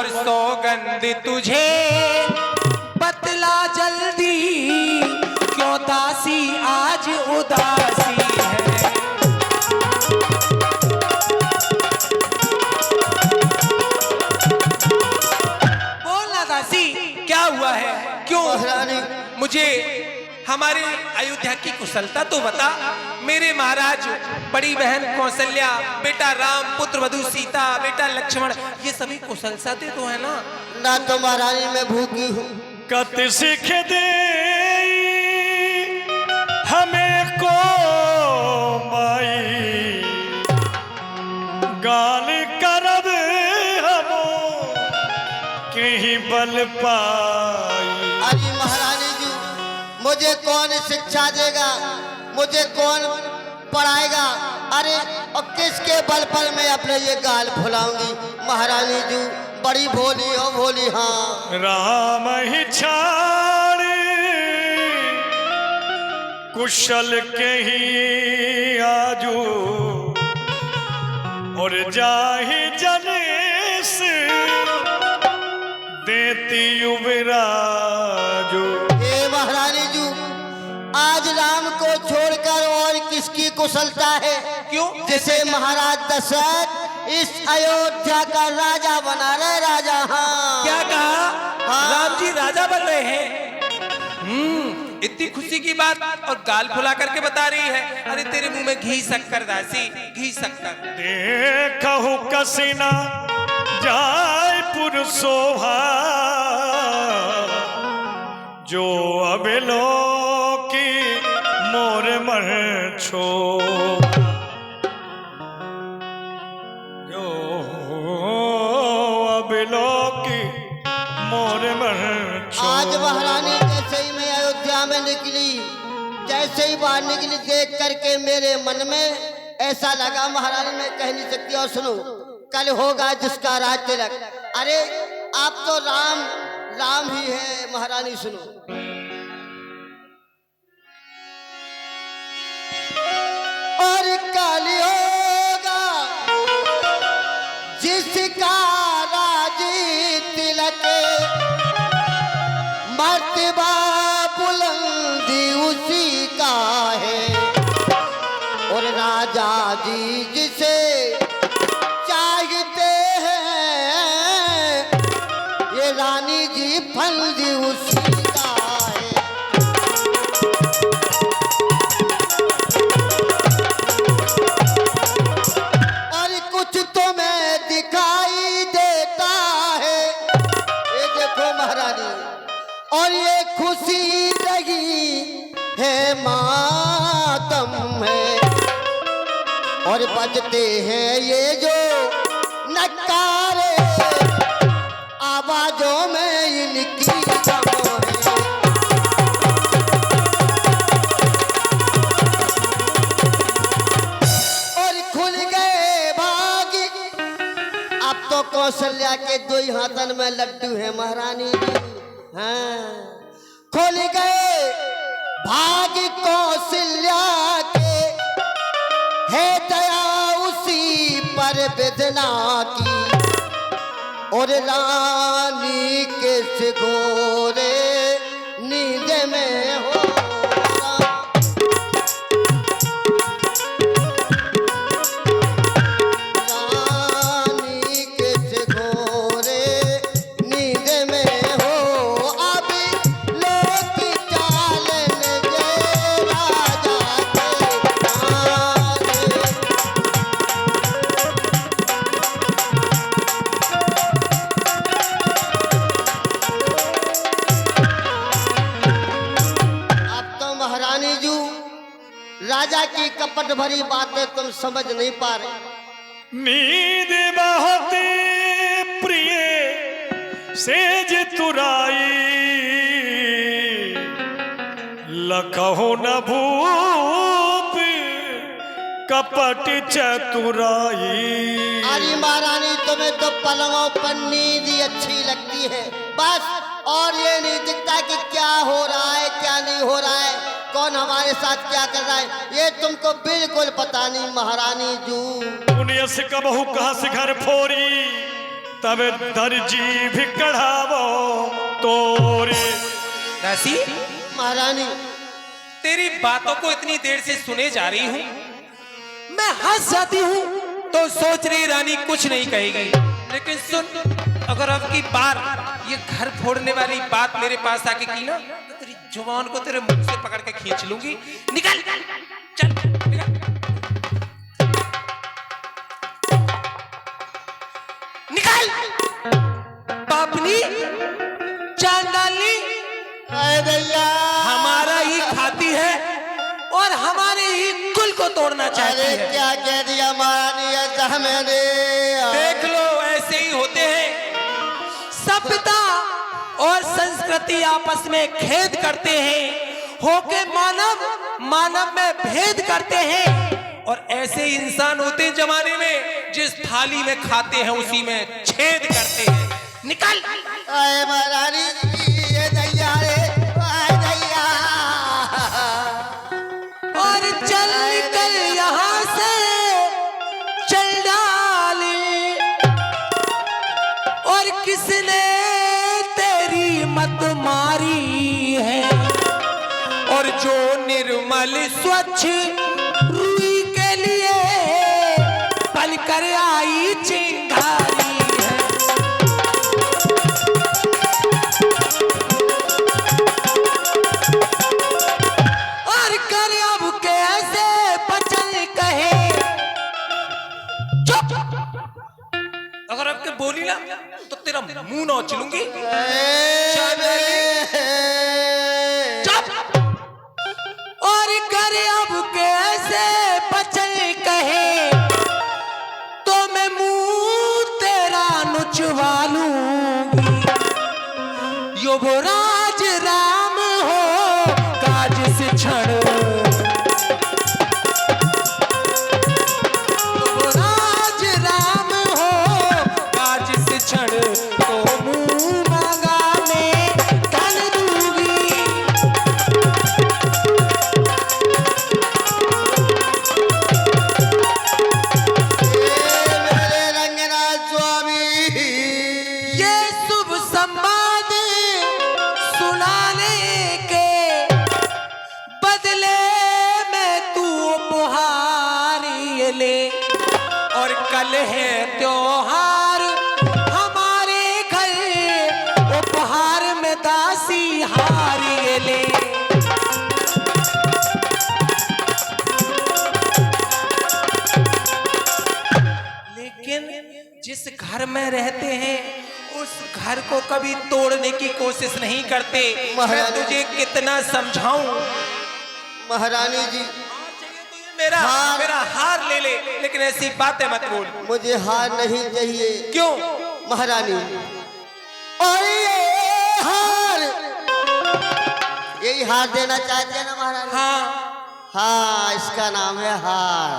और सौगंध तुझे बतला जल्दी, क्यों दासी आज उदासी है। बोलना दासी, क्या हुआ है? क्यों महारानी मुझे हमारे अयोध्या की कुशलता तो बता। मेरे महाराज, बड़ी बहन कौशल्या, बेटा राम, पुत्र वधु सीता, बेटा लक्ष्मण, ये सभी कुशलता तो है ना? ना तो महारानी मैं भूखी हूँ। कत सिख दे हमें को माई, गाल करब हमो कहीं बल पाई। अरे महारानी जी, मुझे कौन शिक्षा देगा, मुझे कौन पढ़ाएगा? अरे और किसके बल पर मैं अपने ये गाल फुलाऊंगी? महारानी जी बड़ी भोली हो भोली। हाँ राम ही छाड़ कुशल के ही आजू, और जाहि जनेस देती युवराजू। हे महारानी जी, आज राम को छोड़कर और किसकी कुशलता है? क्यों? जिसे महाराज दशरथ इस अयोध्या का राजा बना रहे। राजा, हाँ क्या कहा? हाँ। राम जी राजा बन रहे हैं? इतनी खुशी की बात, और गाल फुला करके बता रही है। अरे तेरे मुंह में घी शक्कर दासी, घी शक्कर। देखहु कसिना जाय पुर शोभा, जो अबेलो की मोर मर छो, जो अबेलो की मोर मर छो। आज महारानी जैसे ही मैं अयोध्या में निकली, जैसे ही बाहर निकली, देख करके मेरे मन में ऐसा लगा, महारानी मैं कह नहीं सकती। और सुनो, कल होगा जिसका राज तिलक। अरे आप तो राम राम ही है। महारानी सुनो, और कल होगा जिसका राज तिलक, मर्तबा बुलंदी उसी का है। और राजा जी जिसे चाहते हैं, ये रानी जी फंदी उसी का है। और कुछ तो मैं दिखाई देता है, ये देखो महारानी, और ये खुशी लगी है मातम है। और बजते हैं ये जो नकारे, आवाजों में इनकी दम है। और खुल गए भागी, अब तो कौशल्या के दो ही हाथन में लड्डू है महारानी जी। हाँ, खुल गए भाग कौशल्या के, है दया उसी पर वेदना की। और रानी के सिघोरे नींद में हो, रानी के सिघोरे नींद में हो। अब लोग चालन जे राजा के नारे। महारानी जी, राजा की कपट भरी बातें तुम समझ नहीं पा रहे। नींद बहुत प्रिय सेज तुराई, लखहो न भूप कपट चतुराई। अरे महारानी, तुम्हें तो पलंगों पर नींद ही अच्छी लगती है बस, और ये नहीं दिखता कि क्या हो रहा है क्या नहीं हो रहा है, कौन हमारे साथ क्या कर रहा है, ये तुमको बिल्कुल पता नहीं महारानी जू। पुण्य से कबहू कहाँ से घर फोरी, तब दर्जी भी कढ़ावो तोरे। दासी, महारानी तेरी बातों को इतनी देर से सुने जा रही हूँ, मैं हंस जाती हूँ तो सोच रही रानी कुछ नहीं कहेगी, लेकिन सुन, अगर अब की बार ये घर फोड़ने वाली बात मेरे पास आके की ना, तो तेरी जुबान को तेरे मुंह से पकड़ के खींच लूंगी। निकल, चल, निकल, निकल, पापनी, चांडाली, अरे भैया हमारा ही खाती है और हमारे ही कुल को तोड़ना चाहती अरे है। क्या कह दिया महारानी, ऐसा मैंने देख लो, ऐसे ही होते हैं। सभ्यता और संस्कृति आपस में खेद करते हैं, होके मानव में भेद करते हैं, और ऐसे इंसान होते हैं जमाने में जिस थाली में खाते हैं उसी में छेद करते हैं। निकल, अरे महारानी ये दैया रे, अरे दैया और चल निकल यहाँ से, चल डाली, और किसने तेरी मत मारी है, और जो निर्मल स्वच्छ रूई के लिए पल कर आई चिंगारी है। और कर अब कैसे बचन कहे, चुप, अगर अब के बोली ना तो तेरा मुंह नोच लूंगी। चुप, और कर अब कैसे बचन कहे, तो मैं मुंह तेरा नुचवा लूंगी। युवराज राम हो काज से क्षण, युवराज राम हो काज से क्षण, तो मुंह मांगा मैं धन दूंगी। मेरे रंगनाथ स्वामी ये शुभ संवाद सुनाने के बदले में तू उपहार ये ले, और कल है त्योहार हमारे घर, उपहार में दासी हार ये ले। लेकिन जिस घर में रहते हैं उस घर को कभी तोड़ने की कोशिश नहीं करते। मैं महारानी। तुझे कितना समझाऊं, महारानी जी मेरा हार। मेरा हार ले ले, लेकिन ऐसी बातें मत बोल। मुझे हार नहीं चाहिए क्यों? महारानी। और ये हार, यही हार देना चाहते हैं ना महारानी? हाँ, हाँ, इसका नाम है हार।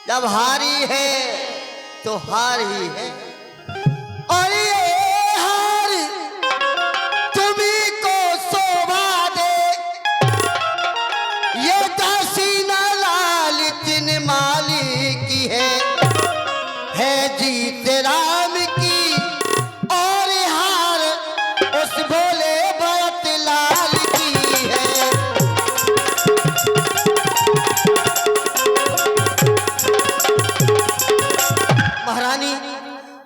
जब हारी है तो हार ही है। और ये हार तुम्ही को शोभा दे, ये दासी ना लाल तिन माली की है जीत राम की, और हार उस भोले भरत लाल की है। महारानी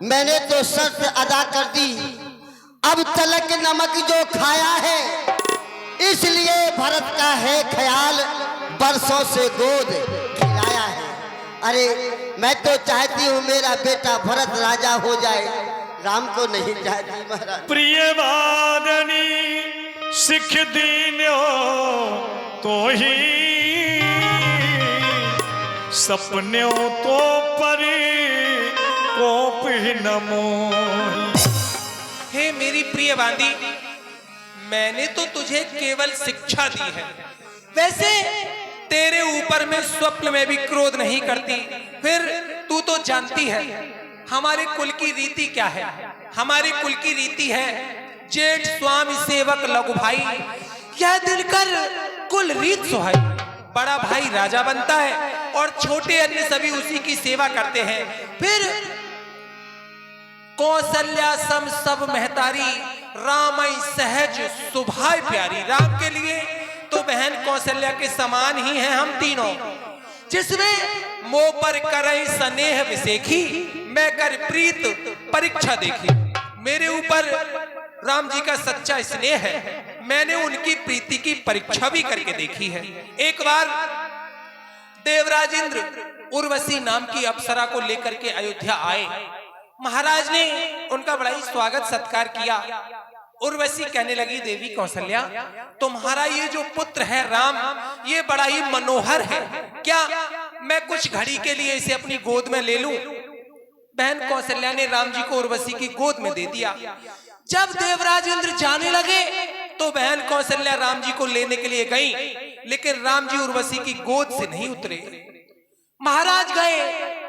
मैंने तो शर्त अदा कर दी, अब तलक नमक जो खाया है, इसलिए भरत का है ख्याल, बरसों से गोद खिलाया है। अरे मैं तो चाहती हूँ मेरा बेटा भरत राजा हो जाए, राम को नहीं चाहती महाराज। प्रिय वादनी सिख दीन्यो तो ही, सपन्यों तो परी कोप ही नमो। हे मेरी प्रिय बांदी, मैंने तो तुझे केवल शिक्षा दी है, वैसे तेरे ऊपर मैं स्वप्न में भी क्रोध नहीं करती। फिर तू तो जानती है हमारे कुल की रीति क्या है। हमारे कुल की रीति है जेठ स्वामी सेवक लघु भाई, यह दिनकर कुल रीत सुहाई। बड़ा भाई राजा बनता है और छोटे अन्य सभी उसी की सेवा करते हैं। फिर कौशल्या सम सब महतारी, रामई सहज सुभाय प्यारी। राम के लिए तो बहन कौशल्या के समान ही हैं हम तीनों। जिसमें मोह पर करई स्नेह विसेखी, मैं कर प्रीत परीक्षा देखी। मेरे ऊपर राम जी का सच्चा स्नेह है, मैंने उनकी प्रीति की परीक्षा भी करके देखी है। एक बार देवराज इंद्र उर्वशी नाम की अप्सरा को लेकर के अयोध्या आए। महाराज ने उनका बड़ा ही स्वागत सत्कार किया। उर्वशी कहने लगी, देवी कौशल्या, तुम्हारा ये जो पुत्र है राम, ये बड़ा ही मनोहर है, क्या मैं कुछ घड़ी के लिए इसे अपनी गोद में ले लूं? बहन कौशल्या ने राम जी को उर्वशी की गोद में दे दिया। जब देवराज इंद्र जाने लगे तो बहन कौशल्या राम जी को लेने के लिए गई, लेकिन राम जी उर्वशी की गोद से नहीं उतरे। महाराज गए,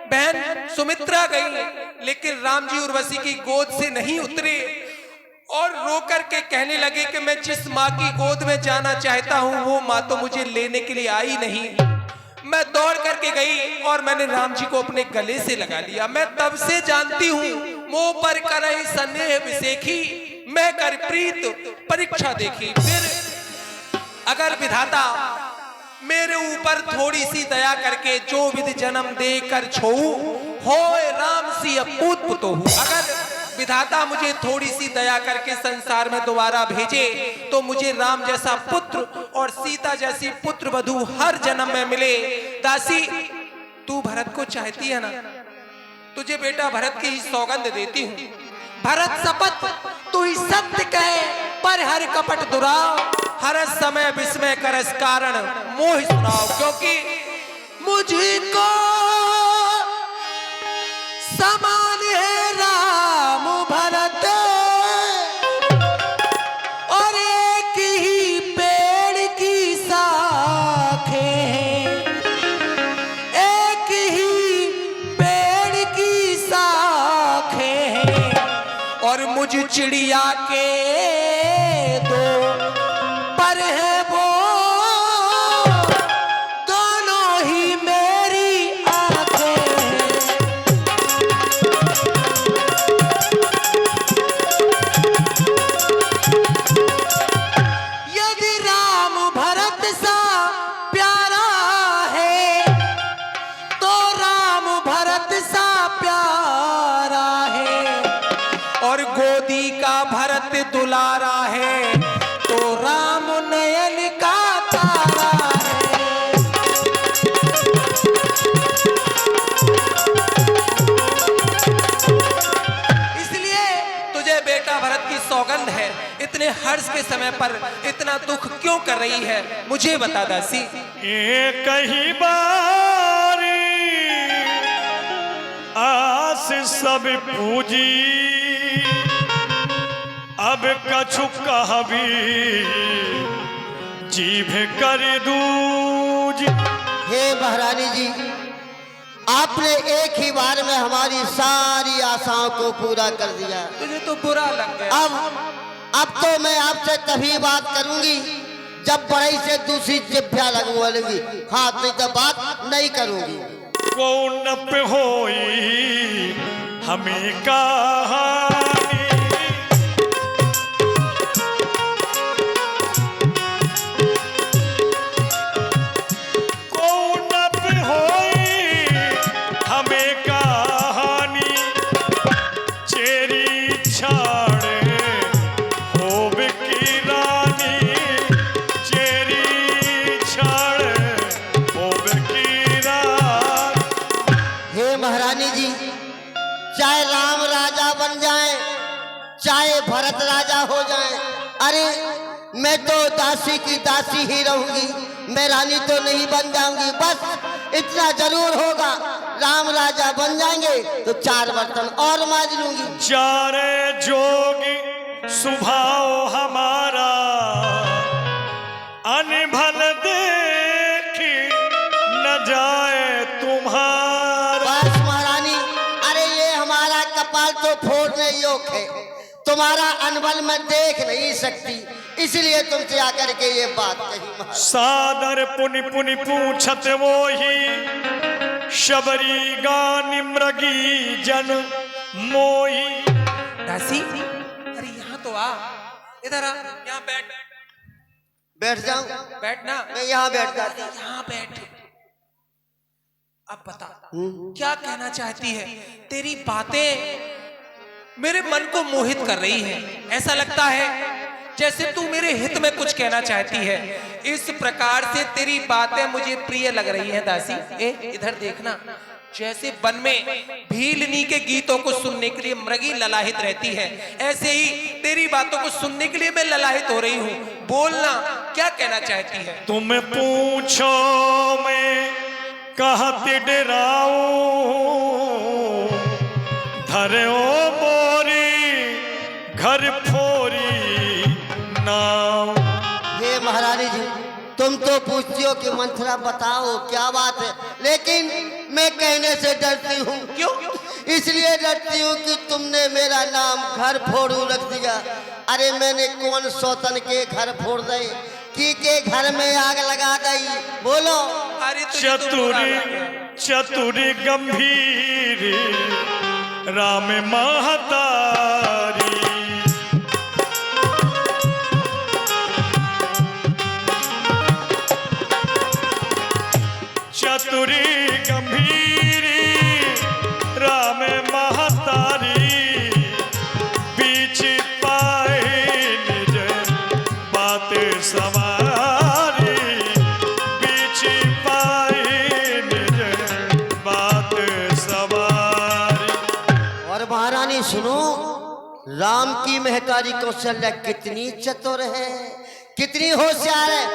बहन सुमित्रा गई, लेकिन राम जी उर्वशी की गोद से नहीं उतरे और रो करके कहने लगे कि मैं जिस माँ की गोद में जाना चाहता हूँ वो माँ तो मुझे लेने के लिए आई नहीं। मैं दौड़ करके गई और मैंने राम जी को अपने गले से लगा लिया। मैं तब से जानती हूँ, मोह पर करई स्नेह विसेखी, मैं कर प्रीत परीक्षा देखी। फिर अगर विधाता मेरे ऊपर थोड़ी सी दया करके जो विधि जन्म दे कर छोऊ, होए राम सी अपूत पुतोहू। अगर विधाता मुझे थोड़ी सी दया करके संसार में दोबारा भेजे तो मुझे राम जैसा पुत्र और सीता जैसी पुत्र वधू हर जन्म में मिले। दासी, तू भरत को चाहती है ना? तुझे बेटा भरत की ही सौगंध देती हूँ। भरत शपथ तू ही सत्य कहे, पर हर कपट दुराव, हर समय विस्मय करस कारण मोह सुनाओ। क्योंकि मुझको समान है राम भरत, और एक ही पेड़ की शाखें हैं, एक ही पेड़ की शाखें हैं, और मुझ चिड़िया के दो पर है वो, दोनों ही मेरी आंखें हैं। यदि राम भरत सा प्यारा है तो राम भरत सा प्यारा है, और गोदी का भरत दुलारा है तो राम नयन का तारा है। इसलिए तुझे बेटा भरत की सौगंध है। इतने हर्ष के समय पर इतना दुख क्यों कर रही है, मुझे बता दासी। एक ही बारी आस सब पूजी, अब कछु कहबी जीभ कर दूज। हे महारानी जी, आपने एक ही बार में हमारी सारी आशाओं को पूरा कर दिया। तुझे तो बुरा लग गया। अब तो मैं आपसे तभी बात करूंगी जब बड़ई से दूसरी जिभ्या लगवा लूंगी। हाँ, नहीं तो बात नहीं करूंगी। कौन पे होई हमें कहानी, कौन पे होई हमें कहानी, चेरी छाड़े होब की रानी, चेरी छाड़े होब की रानी। हे महारानी जी, चाहे राम राजा बन जाए, चाहे भरत राजा हो जाए, अरे मैं तो दासी की दासी ही रहूंगी, मैं रानी तो नहीं बन जाऊंगी। बस इतना जरूर होगा, राम राजा बन जाएंगे तो 4 बर्तन और मांज लूंगी। चारे जोगी स्वभाव हमारा, अनभल देखी न जाए तुम्हारा। बस महारानी, अरे ये हमारा कपाल तो फोड़ने योग्य है, तुम्हारा अनबल मैं देख नहीं सकती, इसलिए तुमसे आकर के ये बात कही। सादर पुनि पुनि पूछत वो ही, शबरी गानी मृगी जन मोही। दासी, अरे यहाँ तो आ, इधर आ, यहाँ बैठ। बैठ जाऊं? बैठ ना, मैं यहाँ बैठ जाती। यहाँ बैठ। अब बता क्या कहना चाहती है? तेरी बातें मेरे मन को मोहित कर रही हैं। ऐसा लगता है जैसे तू मेरे हित में कुछ कहना चाहती है। इस प्रकार से तेरी बातें मुझे प्रिय लग रही हैं दासी। इधर देखना, जैसे वन में भीलनी के गीतों को सुनने के लिए मृगी ललाहित रहती है, ऐसे ही तेरी बातों को सुनने के लिए मैं ललाहित हो रही हूँ। बोलना, क्या कहना चाहती है? तुम पूछो मैं कहते डराऊं, धरो मोरी घर फोरी नाव। हे महारानी जी, तुम तो पूछती हो कि मंथरा बताओ क्या बात है, लेकिन मैं कहने से डरती हूँ। क्यों? इसलिए डरती हूँ कि तुमने मेरा नाम घर फोड़ू रख दिया। अरे मैंने कौन सौतन के घर फोड़ दे की के घर में आग लगा दी? बोलो। अरे तुझे तो बुरा चतुरी लगा। चतुरी गंभीर राम महतारी। चतुरी गंभीरी राम महतारी, बीच पाए निज बात सवारी, बीच पाए निज बात सवारी। और महारानी सुनो, राम की महतारी कौशल्या कितनी चतुर है, कितनी होशियार है।